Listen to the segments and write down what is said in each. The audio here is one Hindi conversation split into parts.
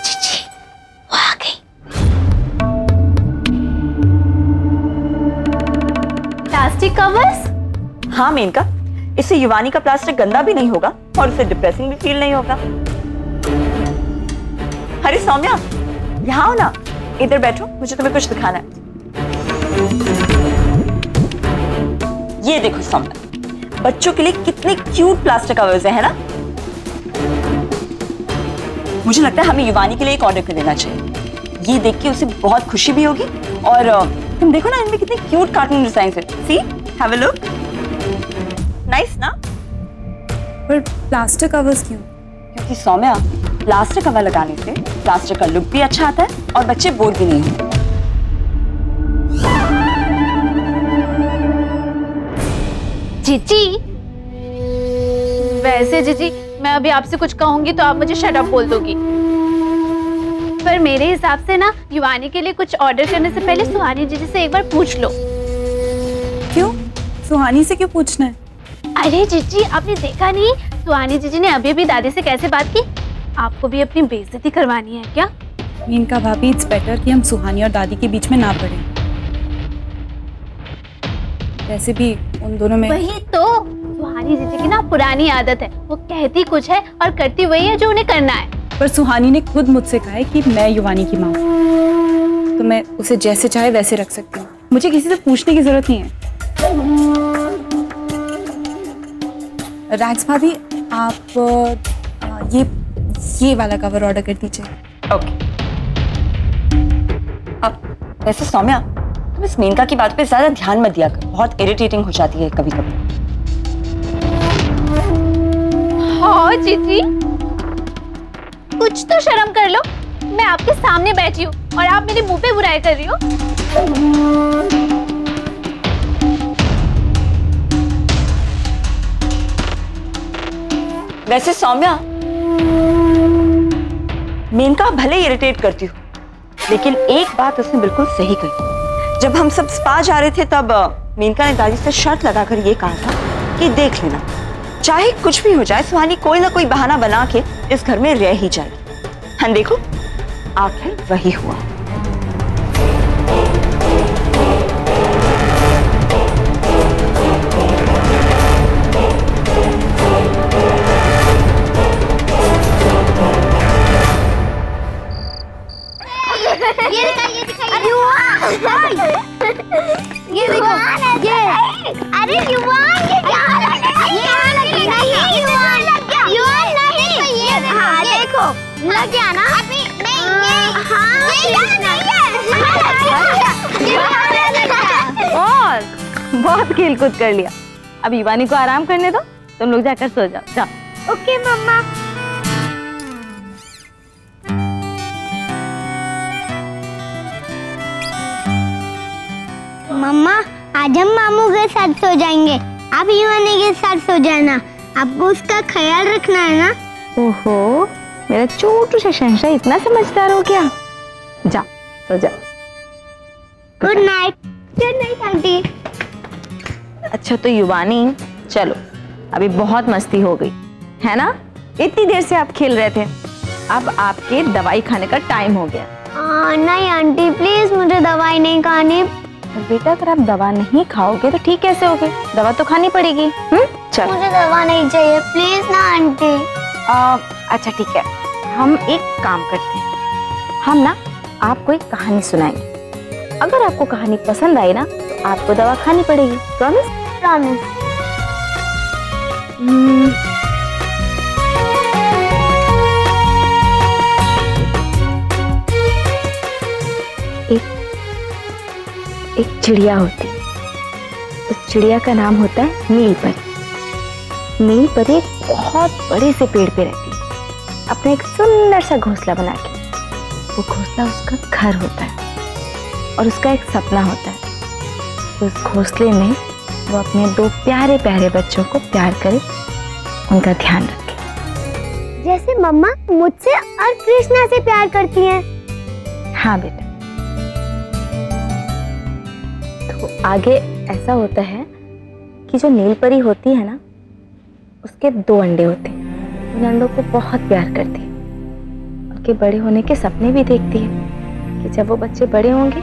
जीजी, वो आ गई। Plastic covers? हाँ मेनका, इससे युवानी का प्लास्टिक गंदा भी नहीं होगा और उसे डिप्रेसिंग भी फील नहीं होगा। अरे सौम्या, यहाँ आओ ना, इधर बैठो, मुझे तुम्हें कुछ दिखाना है। ये देखो सौम्या, बच्चों के लिए कितने क्यूट प्लास्टिक कवर्स है ना? मुझे लगता है हमें युवानी के लिए एक ऑर्डर कर देना चाहिए। ये देख के उसे बहुत खुशी भी होगी और तुम देखो ना, इनमें कितने क्यूट कार्टून डिजाइन है। सी, हैव अ लुक। नाइस ना? पर प्लास्टिक कवर्स क्यों? क्योंकि सौम्या, प्लास्टिक कवर लगाने से प्लास्टिक का लुक भी अच्छा आता है और बच्चे बोर भी नहीं होते। जीजी, वैसे जीजी मैं अभी आपसे कुछ कहूंगी तो आप मुझे शट अप बोल दोगी, पर मेरे हिसाब से ना युवानी के लिए कुछ ऑर्डर करने से पहले सुहानी जीजी से एक बार पूछ लो। क्यों? सुहानी से क्यों पूछना है? अरे जीजी, आपने देखा नहीं सुहानी जीजी ने अभी अभी दादी से कैसे बात की? आपको भी अपनी बेइज्जती करवानी है क्या? इनका भाभी, इट्स बेटर कि हम सुहानी और दादी के बीच में ना पड़े। वैसे भी उन दोनों में वही तो, सुहानी जीजी की ना पुरानी आदत है, वो कहती कुछ है और करती वही है जो उन्हें करना है। पर सुहानी ने खुद मुझसे कहा है कि मैं युवानी की माँ हूँ, तो मैं उसे जैसे चाहे वैसे रख सकती हूँ। मुझे किसी से पूछने की जरूरत नहीं है। रैक्स भाभी, आप ये वाला कवर ऑर्डर कर दीजिए। ओके। अब वैसे सौम्या, तुम इस मेनका की बात पे ज्यादा ध्यान मत दिया कर, बहुत इरिटेटिंग हो जाती है कभी कभी। हाँ जीजी, कुछ तो शर्म कर लो, मैं आपके सामने बैठी हूँ और आप मेरे मुंह पे बुराई कर रही हो। वैसे सौम्या, मेनका भले इरिटेट करती हो, लेकिन एक बात उसने बिल्कुल सही कही। जब हम सब स्पा जा रहे थे तब मेनका ने दादी से शर्त लगाकर ये कहा था कि देख लेना, चाहे कुछ भी हो जाए, सुहानी कोई ना कोई बहाना बना के इस घर में रह ही जाएगी। हाँ देखो, आखिर वही हुआ। ये देखो, ये अरे युवान, ये क्या देखो लग गया ना? और बहुत खेल कूद कर लिया, अब युवानी को आराम करने दो, तुम लोग जाकर सो जाओ। जाओ। ओके मम्मा। मम्मा, आज हम मामू के साथ सो जाएंगे, आप युवानी के साथ सो जाना, आपको उसका ख्याल रखना है ना? ओहो, मेरा छोटू सा शहंशाह इतना समझदार हो गया। जा, सो जा। Good night. Good night aunty. अच्छा तो युवानी, चलो अभी बहुत मस्ती हो गई है ना? इतनी देर से आप खेल रहे थे, अब आपके दवाई खाने का टाइम हो गया। नहीं आंटी, प्लीज मुझे दवाई नहीं खानी। बेटा, अगर आप दवा नहीं खाओगे तो ठीक कैसे होगे? दवा तो खानी पड़ेगी। चल, मुझे दवा नहीं चाहिए, प्लीज ना आंटी। अच्छा ठीक है, हम एक काम करते हैं, हम ना आपको एक कहानी सुनाएंगे। अगर आपको कहानी पसंद आई ना तो आपको दवा खानी पड़ेगी। प्रॉमिस? प्रॉमिस। एक चिड़िया होती, उस चिड़िया का नाम होता है नीलपरी। नीलपरी एक बहुत बड़े से पेड़ पे रहती है, अपना एक सुंदर सा घोंसला बना के। वो घोंसला उसका घर होता है और उसका एक सपना होता है, उस घोंसले में वो अपने दो प्यारे प्यारे बच्चों को प्यार करे, उनका ध्यान रखे। जैसे मम्मा मुझसे और कृष्णा से प्यार करती हैं। हाँ बेटा, तो आगे ऐसा होता है कि जो नीलपरी होती है ना, उसके दो अंडे होते हैं। उन अंडों को बहुत प्यार करती है। उनके बड़े होने के सपने भी देखती है कि जब वो बच्चे बड़े होंगे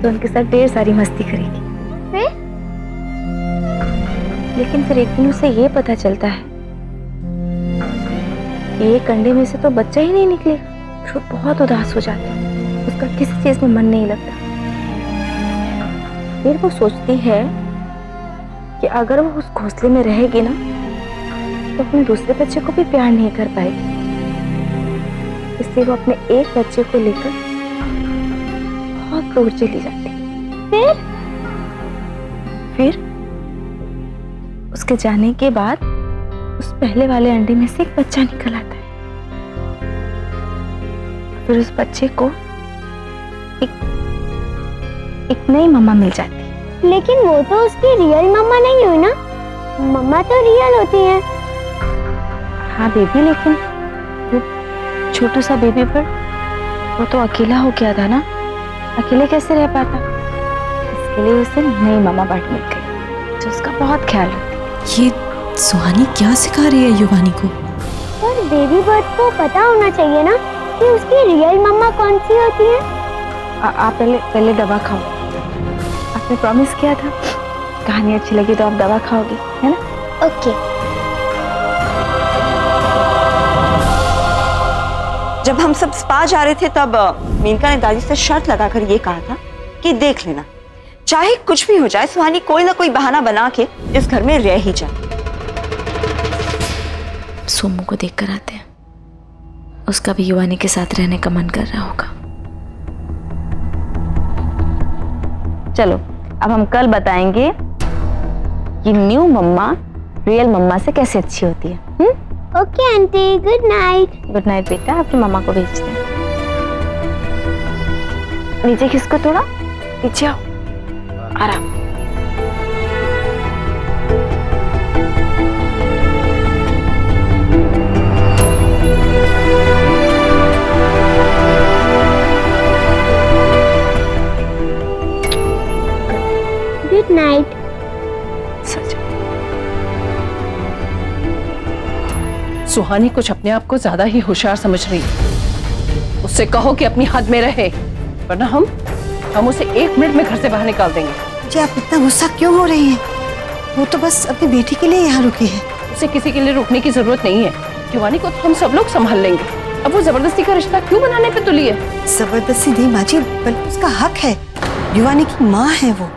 तो उनके साथ ढेर सारी मस्ती करेगी। लेकिन फिर एक दिन उसे ये पता चलता है कि एक अंडे में से तो बच्चा ही नहीं निकलेगा। फिर वो बहुत उदास हो जाती है, उसका किसी चीज में मन नहीं लगता। फिर वो सोचती है कि अगर वो उस घोंसले में रहेगी ना तो अपने दूसरे बच्चे को भी प्यार नहीं कर पाएगी। इसलिए वो अपने एक बच्चे को लेकर बहुत दूर चली जाती है। फिर उसके जाने के बाद उस पहले वाले अंडे में से एक बच्चा निकल आता है। फिर उस बच्चे को एक नई मम्मा मिल जाती है। लेकिन वो तो उसकी रियल मम्मा नहीं हुई ना, मम्मा तो रियल होती है। हाँ बेबी, लेकिन वो छोटू सा बेबी पर वो तो अकेला हो गया था ना, अकेले कैसे रह पाता। इसके लिए उसे नई मम्मा बर्ड मिल गई जो उसका बहुत ख्याल रखती। ये सुहानी क्या सिखा रही है युवानी को? पर बेबी बर्ड को पता होना चाहिए ना कि उसकी रियल मम्मा कौन सी होती है। आप पहले दवा खाओ। आपने प्रॉमिस किया था कहानी अच्छी लगी तो आप दवा खाओगे, है ना? ओके। जब हम सब स्पा जा रहे थे तब मेनका ने दादी से शर्त लगाकर ये कहा था कि देख लेना, चाहे कुछ भी हो जाए सुहानी कोई ना कोई बहाना बना के इस घर में रह ही जाए। सोमू को देख कर आते हैं, उसका भी युवानी के साथ रहने का मन कर रहा होगा। चलो अब हम कल बताएंगे कि न्यू मम्मा रियल मम्मा से कैसे अच्छी होती है। Okay aunty, good night. Good night बेटा, आपकी मम्मा को भेजते हैं। नीचे खिसको थोड़ा, नीचे आओ, आराम। Good night. सुहानी कुछ अपने आप को ज्यादा ही होशियार समझ रही है। उससे कहो कि अपनी हद में रहे, वरना हम उसे 1 मिनट में घर से बाहर निकाल देंगे। जी आप इतना गुस्सा क्यों हो रही हैं? वो तो बस अपनी बेटी के लिए यहाँ रुकी है। उसे किसी के लिए रुकने की जरूरत नहीं है। युवानी को तो हम सब लोग संभाल लेंगे। अब वो जबरदस्ती का रिश्ता क्यों बनाने पे तुली है? जबरदस्ती नहीं माँ जी, बल्कि उसका हक है। युवानी की माँ है वो,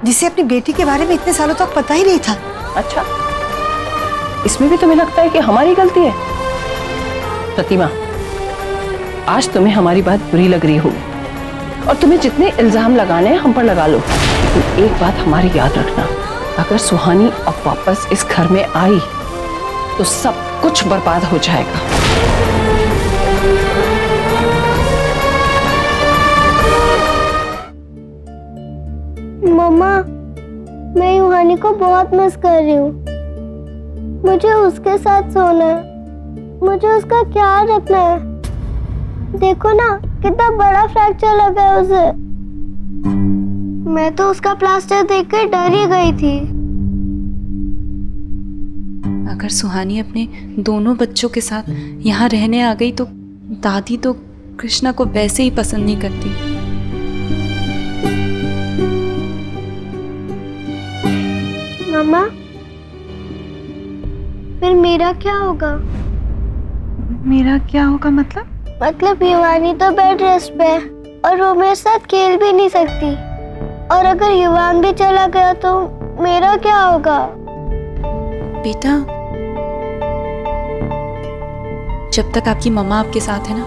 जिसे अपनी बेटी के बारे में इतने सालों तक पता ही नहीं था। अच्छा, इसमें भी तुम्हें लगता है कि हमारी गलती है? प्रतिमा, आज तुम्हें हमारी बात बुरी लग रही होगी और तुम्हें जितने इल्जाम लगाने हैं हम पर लगा लो, लेकिन एक बात हमारी याद रखना, अगर सुहानी अब वापस इस घर में आई तो सब कुछ बर्बाद हो जाएगा। मम्मा, मैं युवानी को बहुत मिस कर रही हूँ। मुझे उसके साथ सोना है, मुझे उसका ख्याल रखना है। देखो ना कितना बड़ा फ्रैक्चर लगा है उसे। मैं तो उसका प्लास्टर देखकर डर ही गई थी। अगर सुहानी अपने दोनों बच्चों के साथ यहाँ रहने आ गई तो दादी तो कृष्णा को वैसे ही पसंद नहीं करती। मामा, फिर मेरा क्या होगा? मेरा क्या होगा मतलब? मतलब युवानी तो बेड रेस्ट पे है और वो मेरे साथ खेल भी नहीं सकती। और अगर युवान भी चला गया तो मेरा क्या होगा? बेटा, जब तक आपकी मम्मा आपके साथ है ना,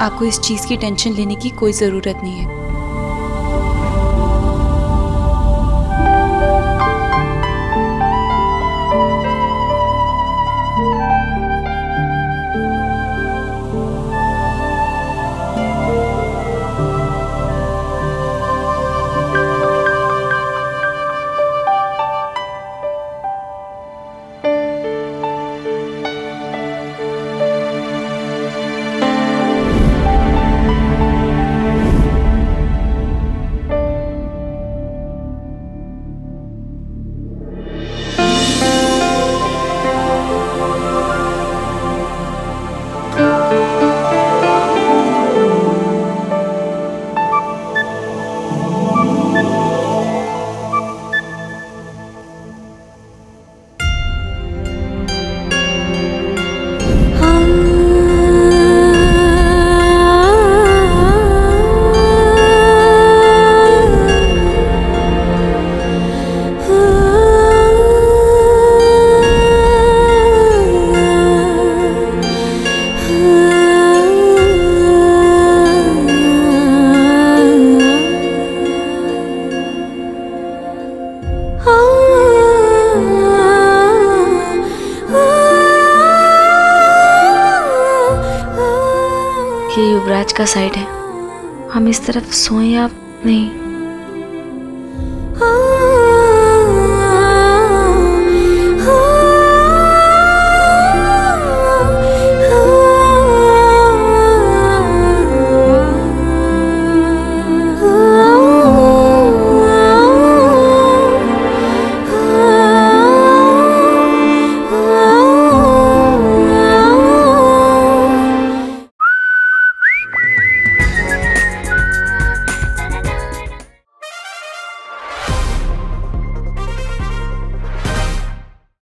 आपको इस चीज की टेंशन लेने की कोई जरूरत नहीं है। ये युवराज का साइड है, हम इस तरफ सोएं या नहीं?